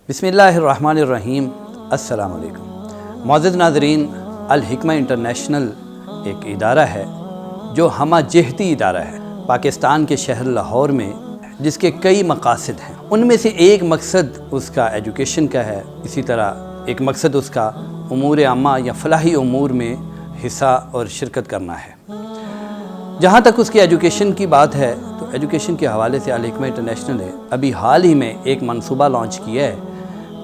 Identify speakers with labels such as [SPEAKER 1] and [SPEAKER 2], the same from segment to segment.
[SPEAKER 1] बिस्मिल्लाहिर्रहमानिर्रहीम। अस्सलाम वालेकुम। मुअज़्ज़िज़ नाज़रीन, अल-हिकमा इंटरनेशनल एक इदारा है जो हमा जहती इदारा है पाकिस्तान के शहर लाहौर में, जिसके कई मकासद हैं। उनमें से एक मकसद उसका एजुकेशन का है, इसी तरह एक मकसद उसका उमूर आमा या फलाही उमूर में हिस्सा और शिरकत करना है। जहाँ तक उसकी एजुकेशन की बात है तो एजुकेशन के हवाले से अल-हिकमा इंटरनेशनल ने अभी हाल ही में एक मनसूबा लॉन्च किया है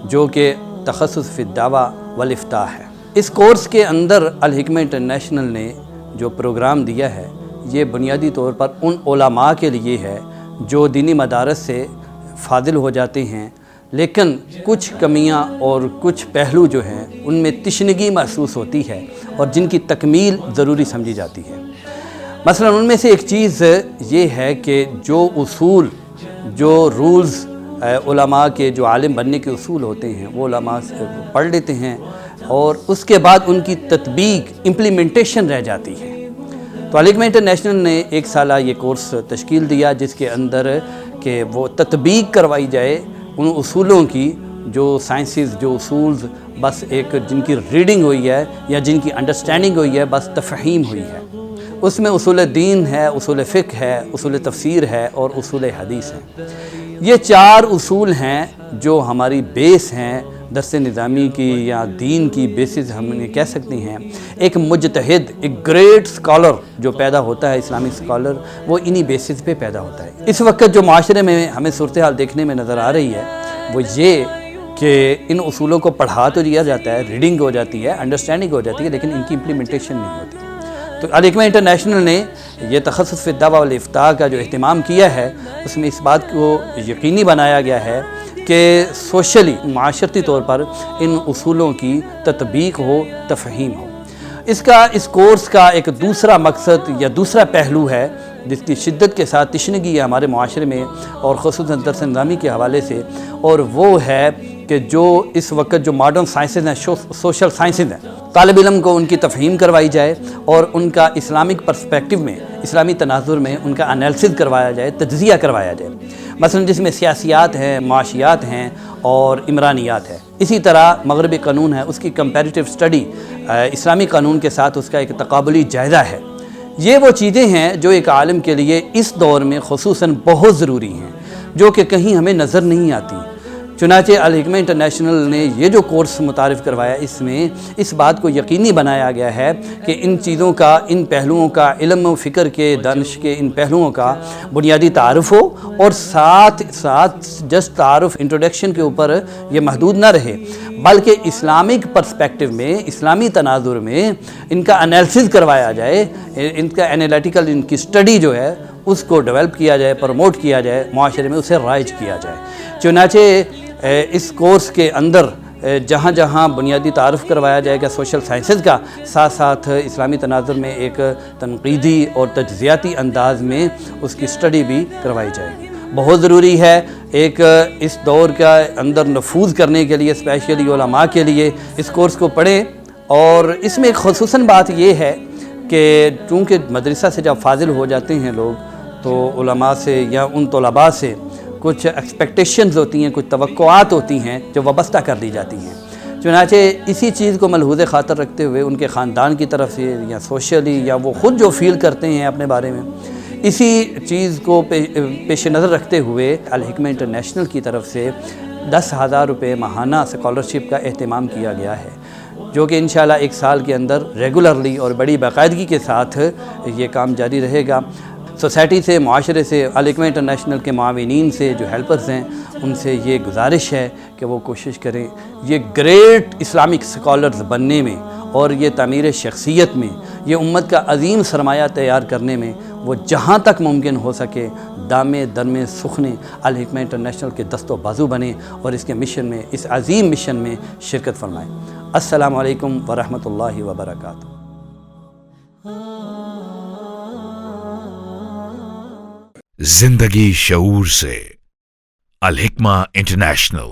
[SPEAKER 1] जो कि तखस्सुस फ़ी दावा वल इफ्ताह है। इस कोर्स के अंदर अल-हिकमा इंटरनेशनल ने जो प्रोग्राम दिया है ये बुनियादी तौर पर उन उलमा के लिए है जो दीनी मदारस से फाजिल हो जाते हैं, लेकिन कुछ कमियां और कुछ पहलू जो हैं उनमें तिश्नगी महसूस होती है और जिनकी तकमील ज़रूरी समझी जाती है। मसलन उनमें से एक चीज़ ये है कि जो उसूल, जो रूल्स उलमा के जो आलिम बनने के उसूल होते हैं वो उलमा से पढ़ लेते हैं और उसके बाद उनकी तत्बीक इम्प्लीमेंटेशन रह जाती है। तो अल-हिकमा इंटरनेशनल ने एक साला ये कोर्स तश्कील दिया जिसके अंदर कि वो तत्बीक करवाई जाए उन उसूलों की, जो साइंसेस, जो उसूल्स बस एक जिनकी रीडिंग हुई है या जिनकी अंडरस्टैंडिंग हुई है, बस तफ़हीम हुई है। उसमें उसूल दीन है, उसूल फ़िक़्ह है, उसूल तफ़सीर है और उसूल हदीस है। ये चार उसूल हैं जो हमारी बेस हैं दर्स निज़ामी की या दीन की बेसिस हम कह सकते हैं। एक मुज्तहिद, एक ग्रेट स्कॉलर जो पैदा होता है, इस्लामिक स्कॉलर, वो इन्हीं बेसिस पे पैदा होता है। इस वक्त जो माशरे में हमें सूरत हाल देखने में नज़र आ रही है वो ये कि इन उसूलों को पढ़ा तो दिया जाता है, रीडिंग हो जाती है, अंडरस्टैंडिंग हो जाती है, लेकिन इनकी इम्प्लीमेंटेशन नहीं होती। तो अल-हिकमा इंटरनेशनल ने ये तखस्सुस फ़ी दावा वल इफ्ताह का जो अहतमाम किया है उसमें इस बात को यकीनी बनाया गया है कि सोशली, माशरती तौर पर इन उसूलों की तत्बीक हो, तफ़हीम हो। इस कोर्स का एक दूसरा मकसद या दूसरा पहलू है जिसकी शिद्दत के साथ तिश्नगी है हमारे माशरे में और ख़ुसूसन दर्स निज़ामी के हवाले से, और वो है कि जो इस वक्त जो मॉडर्न साइंसेज हैं, सोशल साइंसेज हैं, तालिब इल्म को उनकी तफ़हीम करवाई जाए और उनका इस्लामिक पर्सपेक्टिव में, इस्लामी तनाज़ुर में उनका एनालिसिस करवाया जाए, तज्ज़िया करवाया जाए। मसलन जिसमें सियासियात हैं, माशियात हैं और इमरानियात है। इसी तरह मग़रिबी क़ानून है, उसकी कंपैरेटिव स्टडी इस्लामी क़ानून के साथ उसका एक तक़ाबुली जायज़ा है। ये वो चीज़ें हैं जो एक आलिम के लिए इस दौर में ख़ुसूसन बहुत ज़रूरी हैं, जो कि कहीं हमें नज़र नहीं आती। चुनांचे अल-हिकमा इंटरनेशनल ने ये जो कोर्स मुतारिफ़ करवाया, इसमें इस बात को यकीनी बनाया गया है कि इन चीज़ों का, इन पहलुओं का, इल्म व फ़िक्र के, दानिश के इन पहलुओं का बुनियादी तारुफ़ हो और साथ साथ जस्ट तारुफ़, इंट्रोडक्शन के ऊपर ये महदूद न रहे, बल्कि इस्लामिक पर्सपेक्टिव में, इस्लामी तनाज़ुर में इनका एनालिसिस करवाया जाए, इनका एनालिटिकल, इनकी स्टडी जो है उसको डेवलप किया जाए, प्रमोट किया जाए, माशरे में उसे राइज किया जाए। चुनांचे इस कोर्स के अंदर जहाँ जहाँ बुनियादी तारुफ़ करवाया जाएगा सोशल साइंसेज़ का, साथ साथ इस्लामी तनाज़ुर में एक तनक़ीदी और तज्ज़ियाती अंदाज़ में उसकी स्टडी भी करवाई जाएगी। बहुत ज़रूरी है एक इस दौर का अंदर नफूज़ करने के लिए, स्पेशली उलमा के लिए इस कोर्स को पढ़ें। और इसमें एक ख़ुसूसन बात ये है कि चूँकि मदरसा से जब फाजिल हो जाते हैं लोग तो उलमा से या उन तलबा से कुछ एक्सपेक्टेशंस होती हैं, कुछ तवक्कुआत होती हैं जो वाबस्ता कर दी जाती हैं। चुनांचे इसी चीज़ को मलहूज़े ख़ातर रखते हुए उनके ख़ानदान की तरफ से या सोशली या वो ख़ुद जो फ़ील करते हैं अपने बारे में, इसी चीज़ को पेश नज़र रखते हुए अल-हिकमा इंटरनेशनल की तरफ से 10,000 रुपये माहाना स्कॉलरशिप का अहतमाम किया गया है, जो कि इंशाअल्लाह एक साल के अंदर रेगुलरली और बड़ी बाकायदगी के साथ ये काम जारी रहेगा। सोसाइटी से, माशरे से, अल-हिकमा इंटरनेशनल के मुआविनीन से, जो हेल्पर्स हैं, उनसे ये गुजारिश है कि वो कोशिश करें ये ग्रेट इस्लामिक स्कॉलर्स बनने में और ये तामीर शख्सियत में, ये उम्मत का अज़ीम सरमाया तैयार करने में वो जहाँ तक मुमकिन हो सके दामे दरमे सुखने अल-हिकमा इंटरनेशनल के दस्तो बाजू बने और इसके मिशन में, इस अज़ीम मिशन में शिरकत फरमाएँ। अस्सलामु अलैकुम व रहमतुल्लाहि व बरकातुहू।
[SPEAKER 2] जिंदगी शऊर से, अल-हिकमा इंटरनेशनल।